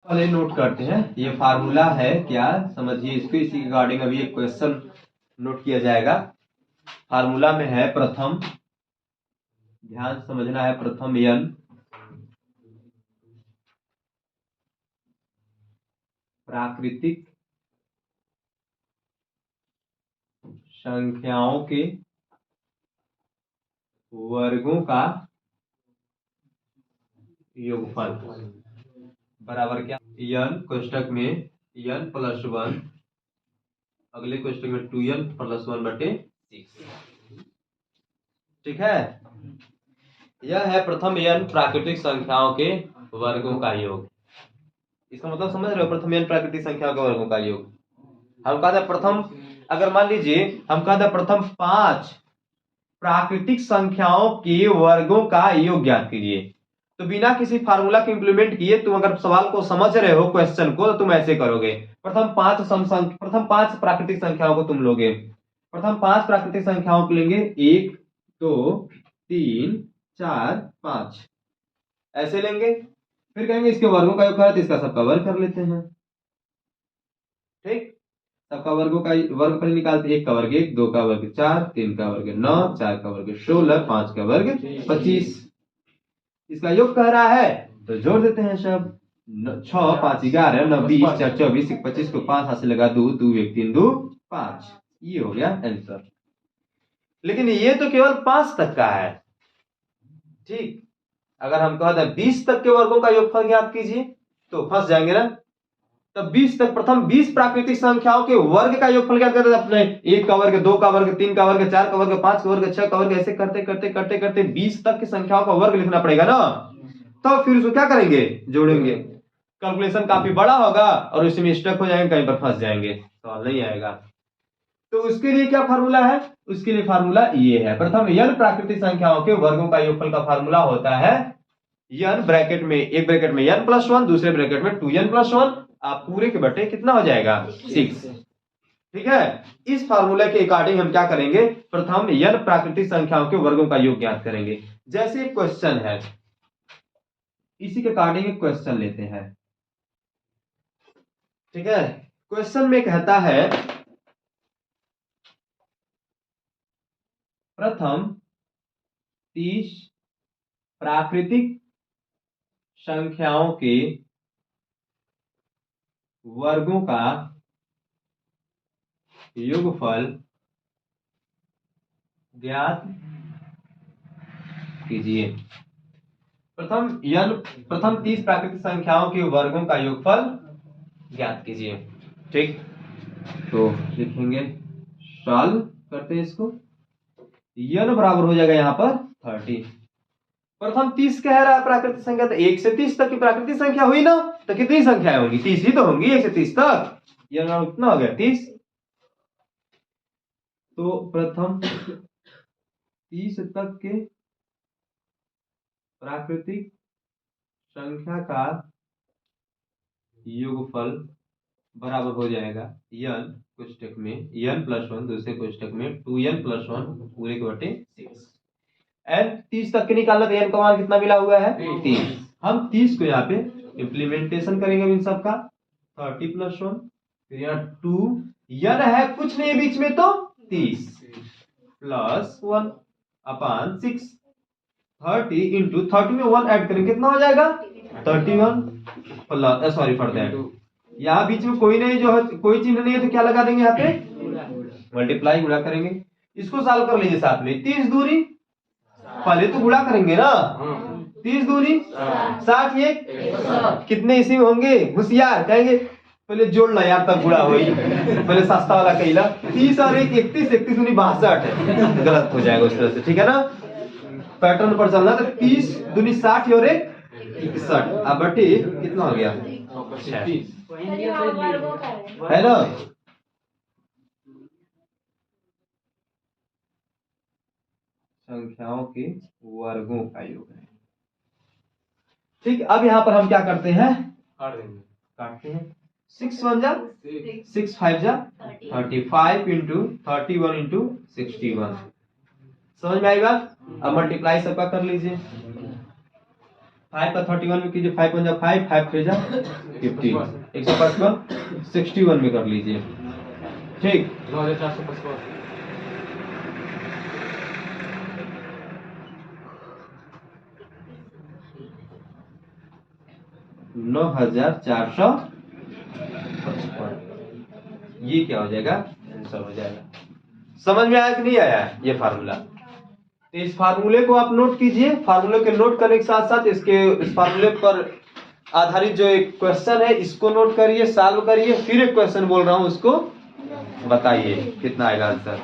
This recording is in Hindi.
पहले नोट करते हैं, ये फार्मूला है क्या समझिए इसको, इसी के रिगार्डिंग अभी एक क्वेश्चन नोट किया जाएगा। फार्मूला में है प्रथम, ध्यान समझना है, प्रथम n प्राकृतिक संख्याओं के वर्गों का योगफल बराबर क्या, n कोष्टक में n प्लस 1, अगले कोष्टक में 2n प्लस 1 बटे 6। ठीक है, यह है प्रथम n प्राकृतिक संख्याओं के वर्गों का योग। इसका मतलब समझ रहे हो, प्रथम n प्राकृतिक संख्याओं के वर्गों का योग। हम कहा था प्रथम, अगर मान लीजिए हम कहा था प्रथम 5 प्राकृतिक संख्याओं के वर्गों का योग ज्ञात कीजिए, तो बिना किसी फार्मूला के इंप्लीमेंट किए तुम अगर सवाल को समझ रहे हो, क्वेश्चन को, तो तुम ऐसे करोगे। प्रथम पांच प्राकृतिक संख्याओं को तुम लोगे, प्रथम 5 प्राकृतिक संख्याओं को लेंगे, 1 2 3 4 5 ऐसे लेंगे, फिर कहेंगे इसके वर्गों का योग करें तो इसका सबका वर्ग कर लेते हैं। ठीक, सबका वर्गों का वर्गफल निकालते, 1 का वर्ग 1, 2 का वर्ग 4, 3 का वर्ग 9, 4 का वर्ग 16, 5 का वर्ग 25। इसका योग कह रहा है तो जोड़ देते हैं सब, 6 5 11 9 20 4 24 25 को 5 हाथ से लगा 2 2 1 3 2 5, ये हो गया आंसर। लेकिन ये तो केवल 5 तक का है। ठीक, अगर हम कहते हैं 20 तक के वर्गों का योगफल ज्ञात कीजिए तो फंस जाएंगे ना। तब 20 तक, प्रथम 20 प्राकृतिक संख्याओं के वर्ग का योगफल ज्ञात करते अपने, 1 का वर्ग 2 का वर्ग 3 का वर्ग 4 का वर्ग 5 का वर्ग 6 का वर्ग, ऐसे करते करते करते करते 20 तक की संख्याओं का वर्ग लिखना पड़ेगा ना। तो फिर उसको क्या करेंगे, जोड़ेंगे। कैलकुलेशन काफी बड़ा होगा और उसमें स्टक हो जाएंगे, कहीं पर फंस जाएंगे, सवाल नहीं आएगा। तो उसके लिए क्या फार्मूला है, उसके लिए फार्मूला ये है, प्रथम n प्राकृतिक संख्याओं के वर्गों का योगफल का फार्मूला होता है n ब्रैकेट में, एक ब्रैकेट में n प्लस 1, दूसरे ब्रैकेट में 2n प्लस 1, आप पूरे के बटे कितना हो जाएगा 6। ठीक है, इस फार्मूला के अकॉर्डिंग हम क्या करेंगे, प्रथम n प्राकृतिक संख्याओं के वर्गों का योग ज्ञात करेंगे। जैसे एक क्वेश्चन है, इसी के अकॉर्डिंग एक क्वेश्चन लेते हैं। ठीक है, क्वेश्चन में कहता है प्रथम 30 प्राकृतिक संख्याओं के वर्गों का योगफल ज्ञात कीजिए। प्रथम 30 प्राकृतिक संख्याओं के वर्गों का योगफल ज्ञात कीजिए। ठीक, तो लिखेंगे, सॉल्व करते हैं इसको, n बराबर हो जाएगा यहाँ पर 30। प्रथम 30 कह रहा है प्राकृतिक संख्या, तो 1 से 30 तक की प्राकृतिक संख्या हुई ना, तो कितनी संख्याएं होंगी, 30 ही तो होंगी 1 से 30 तक, यह कितना हो गया 30। तो प्रथम 30 तक के प्राकृतिक संख्या का योगफल बराबर हो जाएगा n कोष्टक में n प्लस 1, दूसरे कोष्टक में 2n प्लस 1 पूरे के बटे 6। n 30 तक के निकालना, तो n का मान कितना मिला हुआ है 30। हम 30 को यहाँ पे इम्प्लीमेंटेशन करेंगे इन सब का, 30 प्लस 1, फिर यहाँ 2 n है कुछ नहीं बीच में, तो 30 प्लस 1 अपान 6, 30 इंटू 30 में 1 ऐड करेंगे कितना हो जाएगा 31 प्लस, सॉरी फॉर दैट, यहाँ बीच में कोई नहीं, जो है कोई चिन्ह नहीं है, तो क्या लगा देंगे यहाँ पे मल्टीप्लाई, गुणा करेंगे। इसको सॉल्व कर लीजिए साथ में, 30 दूनी, पहले तो गुणा करेंगे ना, 30 दूनी 60, ये कितने इसी में होंगे, होशियार कहेंगे पहले जोड़ ला यार तब गुणा हुई, पहले सस्ता वाला कहला, 30 और 1 31, 31 दूनी 62, गलत हो जाएगा उस तरह से। ठीक है ना, पैटर्न पर चलना, तो 30 दूनी 60 और 1 61, अब बटे कितना हो गया 36, है ना। संख्याओं के वर्गों का योग है। ठीक, अब यहाँ पर हम क्या करते हैं, काटते हैं, 6 1 जा 6 5 जा 35 इंटू 31 इंटू 61, समझ में आई बात। अब मल्टीप्लाई सबका कर लीजिए, 5 का 31 में कीजिए, 5 × 5, 5 3 15, 155 61 में कर लीजिए। ठीक, 9455। 9455, ये क्या हो जाएगा, आंसर हो जाएगा। समझ में आया कि नहीं आया ये फार्मूला? तो इस फार्मूले को आप नोट कीजिए। फार्मूले के नोट करने के साथ साथ इस फार्मूले पर आधारित जो एक क्वेश्चन है इसको नोट करिए, सॉल्व करिए, फिर एक क्वेश्चन बोल रहा हूं उसको बताइए कितना आएगा आंसर।